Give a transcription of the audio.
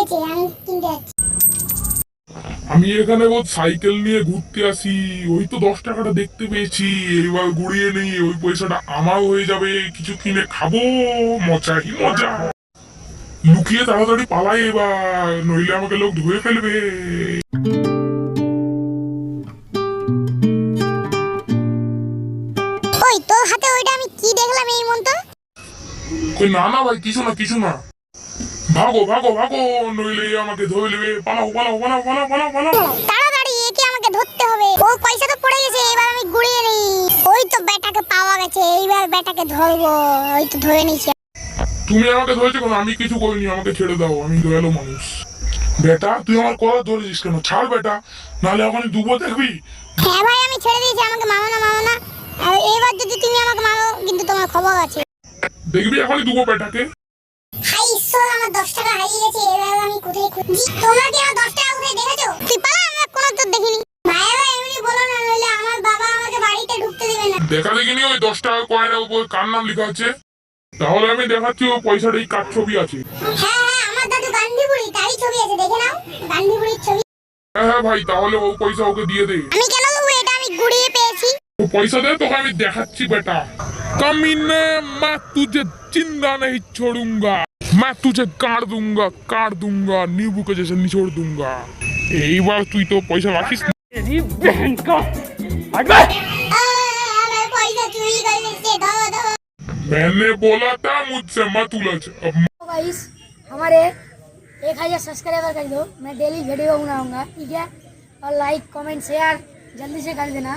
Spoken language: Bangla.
গেছে, আমি কিনতে যাচ্ছি। আমি এখানে সাইকেল নিয়ে ঘুরতে আসি, ওই তো 10 টাকাটা দেখতে পেয়েছি, এবার ঘুরিয়ে নেই, ওই পয়সাটা আমার হয়ে যাবে, কিছু কিনে খাবো, মজাই মজা। লুকিয়ে তাড়াতাড়ি পালাই এবার, নইলে আমাকে লোক ধরে ফেলবে। ওই তোর হাতে ওইটা আমি কি দেখলাম এই মন্ত্র? কই না না ভাই, কিছু না কিছু না, ভাগো ভাগো ভাগো, নইলে আমাকে ধরে নেবে, পালাও পালাও পালাও পালাও পালাও পালাও। তাড়াতাড়ি একে আমাকে ধরতে হবে, ও পয়সা তো পড়ে গেছে, এবার আমি গুড়িয়ে নেই। ওই তো বেটাকে পাওয়া গেছে, এইবার বেটাকে ধরবো। ওই তো ধরে নিয়েছি। তুমি আমাকে ধরেছো কেন? আমি কিছু করিনি, আমাকে ছেড়ে দাও, আমি দয়ালু মানুষ। বেটা তুই আমার কথা ধরেছিস কেন? ছাড় বেটা, নাহলে ওখানে ডুবো দেখবি। হ্যাঁ ভাই, আমি ছেড়ে দিয়েছি, আমাকে মারো না মারো না। আর এবার যদি তুমি আমাকে মারো কিন্তু তোমার খবর আছে। দেখবি এখনই ডুবো বেটাকে। হাই ঈশ্বর, আমার 10 টাকা হারিয়ে গেছে, এবার আমি কোথায় খুঁজি? তোমরা কি আমার 10 টাকা কোথায় দেখেছো? তুই পালা, আমরা কোনো তো দেখিনি। ভাই ভাই এমনি বলো না, নইলে আমার বাবা আমাকে বাড়িতে ঢুকতে দেবে না। দেখা দেখিনি ওই 10 টাকা কয়েনের উপর কার নাম লেখা আছে? তাহলে আমি দেখাচ্ছি ওই পয়সাটা এই কার ছবি আছে। হ্যাঁ হ্যাঁ, আমার দাদু গান্ধী বুড়ি, তারই ছবি আছে, দেখে নাও। গান্ধী বুড়ির ছবি। হ্যাঁ হ্যাঁ ভাই, তাহলে ও পয়সা ওকে দিয়ে দে। আমি কেন দেবো? এটা আমি গুড়িয়ে পেয়েছি। ও পয়সা दे, তোকে আমি দেখাচ্ছি বেটা। कमीने मैं तुझे जिंदा नहीं छोड़ूंगा, मैं तुझे काट दूंगा नींबू के जैसे निचोड़ दूंगा। এইবার তুই তো পয়সা রাখিস না। আমার পয়সা চুরি করে নিচ্ছে, দাও দাও। मैंने बोला था मुझसे मत उलझ। अब गाइस, हमारे 1000 सब्सक्राइबर कर दो, मैं डेली वीडियो बनाऊंगा, ठीक है? और लाइक कमेंट शेयर जल्दी से कर देना।